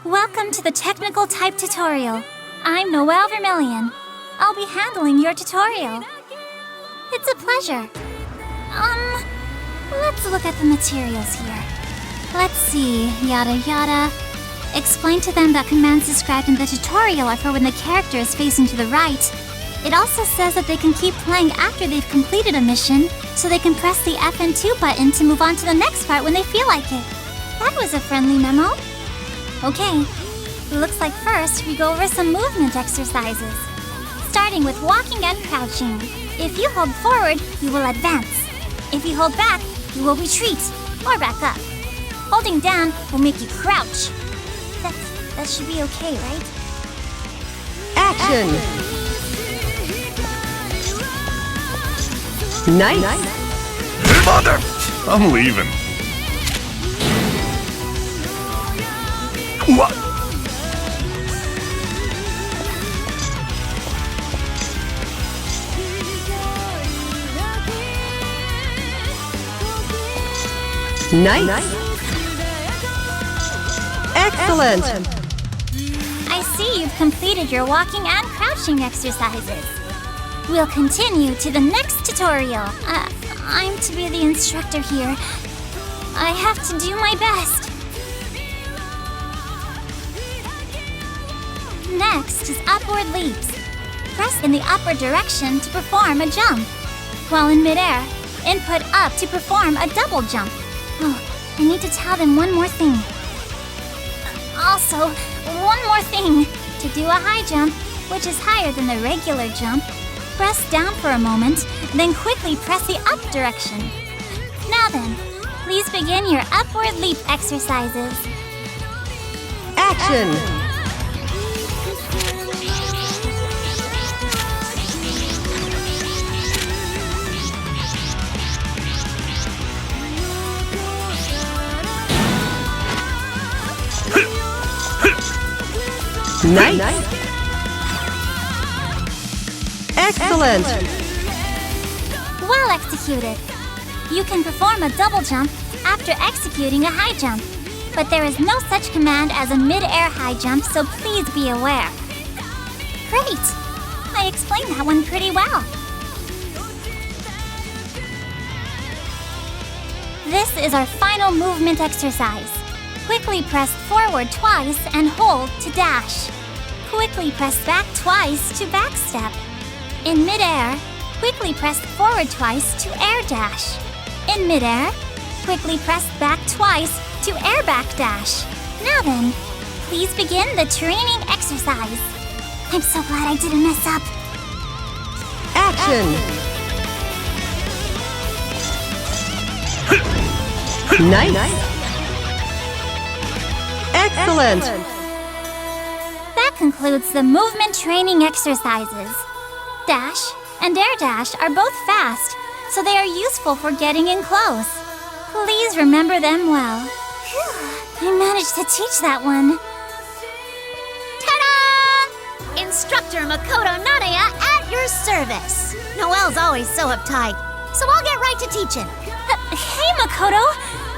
Welcome to the Technical Type Tutorial. I'm Noelle Vermillion. I'll be handling your tutorial. It's a pleasure. Let's look at the materials here. Let's see, yada yada. Explain to them that commands described in the tutorial are for when the character is facing to the right. It also says that they can keep playing after they've completed a mission, so they can press the FN2 button to move on to the next part when they feel like it. That was a friendly memo. Okay, looks like first we go over some movement exercises. Starting with walking and crouching. If you hold forward, you will advance. If you hold back, you will retreat or back up. Holding down will make you crouch. That should be okay, right? Action! Nice! Mother! I'm leaving. What? Nice! Excellent! I see you've completed your walking and crouching exercises. We'll continue to the next tutorial. I'm to be the instructor here. I have to do my best. Next is upward leaps. Press in the upward direction to perform a jump. While in midair, input up to perform a double jump. Oh, I need to tell them one more thing. Also, one more thing. To do a high jump, which is higher than the regular jump, press down for a moment, then quickly press the up direction. Now then, please begin your upward leap exercises. Action! Nice! Excellent! Well executed. You can perform a double jump after executing a high jump, but there is no such command as a mid-air high jump, so please be aware. Great! I explained that one pretty well. This is our final movement exercise. Quickly press forward twice and hold to dash. Quickly press back twice to backstep. In midair, quickly press forward twice to air dash. In midair, quickly press back twice to air back dash. Now then, please begin the training exercise. I'm so glad I didn't mess up. Action! Nice! Excellent! That concludes the movement training exercises. Dash and air dash are both fast, so they are useful for getting in close. Please remember them well. Phew, I managed to teach that one. Ta-da! Instructor Makoto Nanaya at your service. Noelle's always so uptight, so I'll get right to teaching. Hey, Makoto,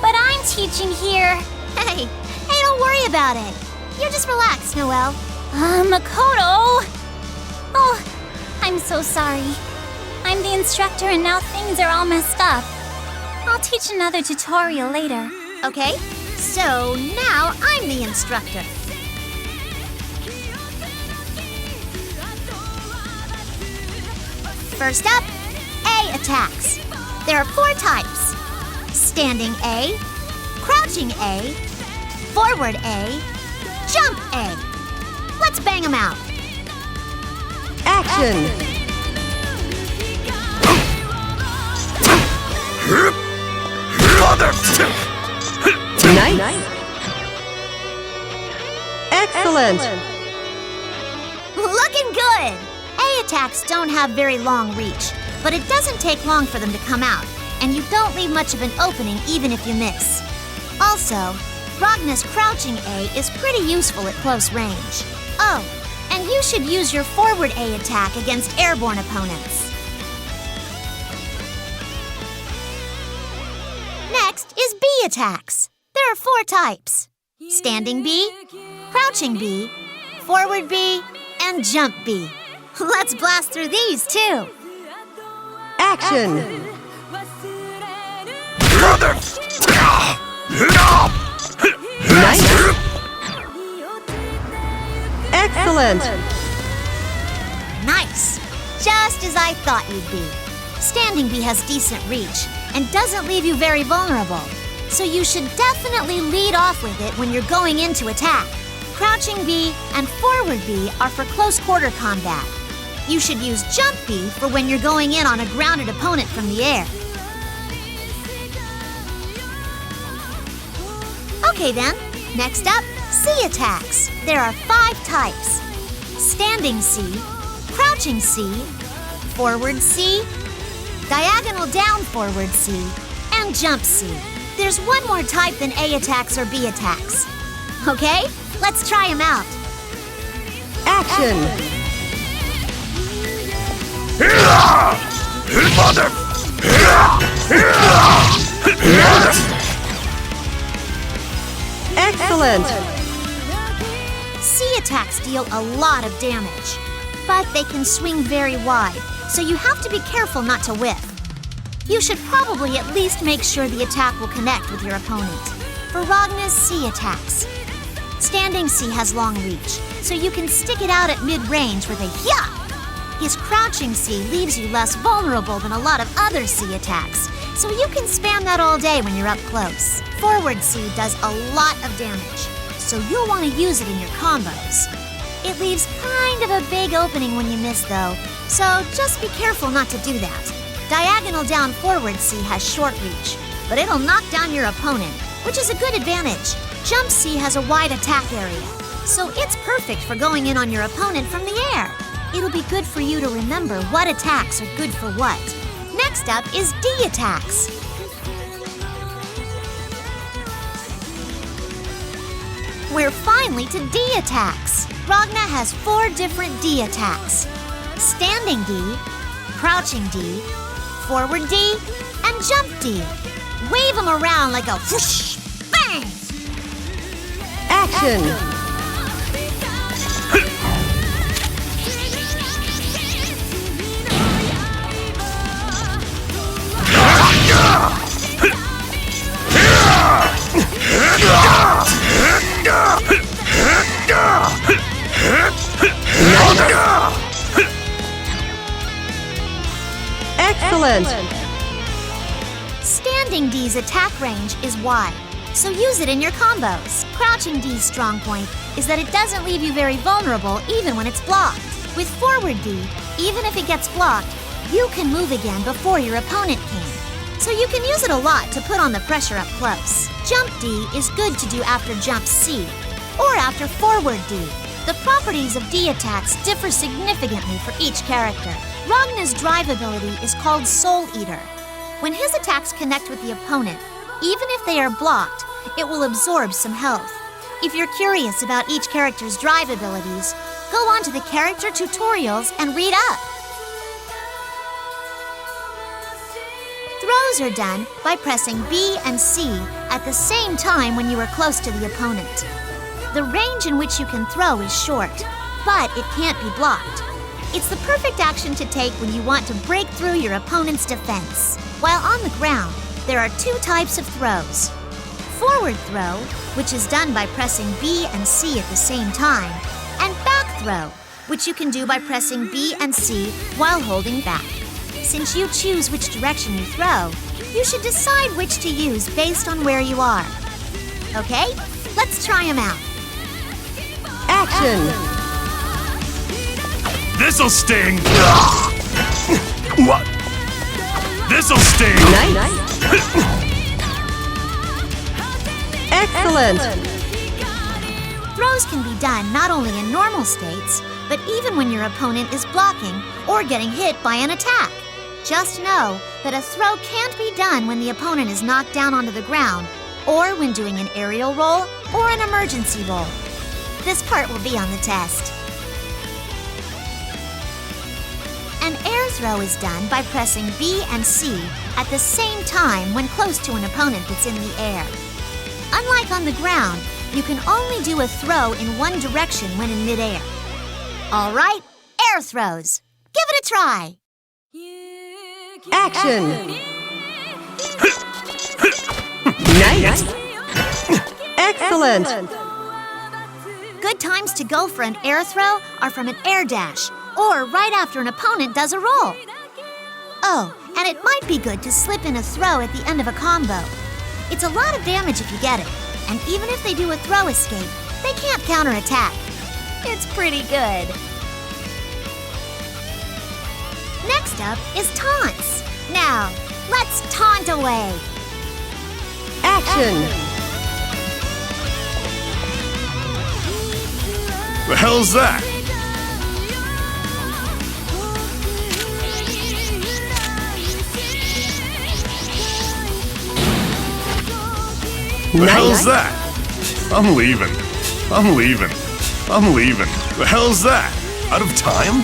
but I'm teaching here. Hey, don't worry about it. You just relax, Noelle. Makoto! Oh, I'm so sorry. I'm the instructor and now things are all messed up. I'll teach another tutorial later. Okay, so now I'm the instructor. First up, A attacks. There are 4 types. Standing A, crouching A, forward A, jump A. Let's bang them out. Action! Mother! Nice! Excellent! Looking good! A attacks don't have very long reach, but it doesn't take long for them to come out, and you don't leave much of an opening even if you miss. Also, Ragna's crouching A is pretty useful at close range. Oh, and you should use your forward A attack against airborne opponents. Next is B attacks. There are 4 types: standing B, crouching B, forward B, and jump B. Let's blast through these too. Action! Mother! Nice! Excellent! Nice! Just as I thought you'd be. Standing B has decent reach and doesn't leave you very vulnerable, so you should definitely lead off with it when you're going into attack. Crouching B and forward B are for close quarter combat. You should use jump B for when you're going in on a grounded opponent from the air. Okay then, next up, C attacks. There are 5 types: standing C, crouching C, forward C, diagonal down forward C, and jump C. There's one more type than A attacks or B attacks. Okay, let's try them out. Action! Mother! Excellent! C attacks deal a lot of damage, but they can swing very wide, so you have to be careful not to whiff. You should probably at least make sure the attack will connect with your opponent. For Ragna's C attacks, standing C has long reach, so you can stick it out at mid-range with a hya! His crouching C leaves you less vulnerable than a lot of other C attacks, so you can spam that all day when you're up close. Forward C does a lot of damage, so you'll want to use it in your combos. It leaves kind of a big opening when you miss though, so just be careful not to do that. Diagonal down forward C has short reach, but it'll knock down your opponent, which is a good advantage. Jump C has a wide attack area, so it's perfect for going in on your opponent from the air. It'll be good for you to remember what attacks are good for what. Next up is D attacks. We're finally to D attacks. Ragna has 4 different D attacks: standing D, crouching D, forward D, and jump D. Wave them around like a whoosh, bang! Action! Excellent! Standing D's attack range is wide, so use it in your combos. Crouching D's strong point is that it doesn't leave you very vulnerable even when it's blocked. With forward D, even if it gets blocked, you can move again before your opponent can. So you can use it a lot to put on the pressure up close. Jump D is good to do after jump C, or after forward D. The properties of D attacks differ significantly for each character. Ragna's drive ability is called Soul Eater. When his attacks connect with the opponent, even if they are blocked, it will absorb some health. If you're curious about each character's drive abilities, go on to the character tutorials and read up. Throws are done by pressing B and C at the same time when you are close to the opponent. The range in which you can throw is short, but it can't be blocked. It's the perfect action to take when you want to break through your opponent's defense. While on the ground, there are 2 types of throws. Forward throw, which is done by pressing B and C at the same time, and back throw, which you can do by pressing B and C while holding back. Since you choose which direction you throw, you should decide which to use based on where you are. Okay, let's try them out. Action! This'll sting! What? This'll sting! Nice! Excellent! Throws can be done not only in normal states, but even when your opponent is blocking or getting hit by an attack. Just know that a throw can't be done when the opponent is knocked down onto the ground, or when doing an aerial roll or an emergency roll. This part will be on the test. An air throw is done by pressing B and C at the same time when close to an opponent that's in the air. Unlike on the ground, you can only do a throw in one direction when in midair. All right, air throws. Give it a try. Action. Nice. Excellent. Good times to go for an air throw are from an air dash or right after an opponent does a roll. Oh, and it might be good to slip in a throw at the end of a combo. It's a lot of damage if you get it, and even if they do a throw escape, they can't counterattack. It's pretty good. Next up is taunts. Now, let's taunt away. Action. The hell's that? The hell's that? I'm leaving. I'm leaving. I'm leaving. The hell's that? Out of time?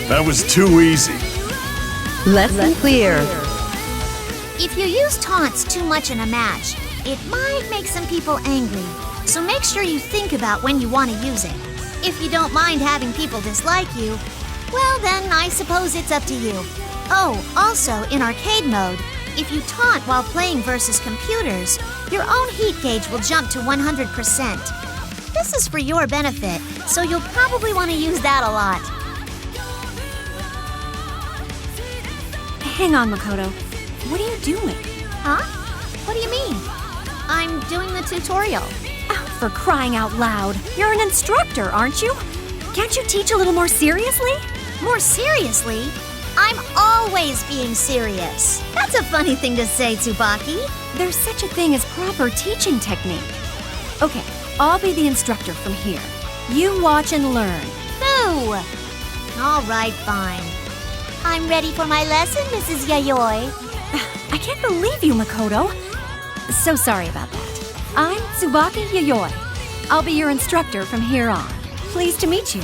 That was too easy. Lesson clear. If you use taunts too much in a match, it might make some people angry. So make sure you think about when you want to use it. If you don't mind having people dislike you, well then I suppose it's up to you. Oh, also in arcade mode, if you taunt while playing versus computers, your own heat gauge will jump to 100%. This is for your benefit, so you'll probably want to use that a lot. Hang on, Makoto. What are you doing? Huh? What do you mean? I'm doing the tutorial. Oh, for crying out loud. You're an instructor, aren't you? Can't you teach a little more seriously? More seriously? I'm always being serious. That's a funny thing to say, Tsubaki. There's such a thing as proper teaching technique. Okay, I'll be the instructor from here. You watch and learn. Boo! All right, fine. I'm ready for my lesson, Mrs. Yayoi. I can't believe you, Makoto. So sorry about that. I'm Tsubaki Yayoi. I'll be your instructor from here on. Pleased to meet you.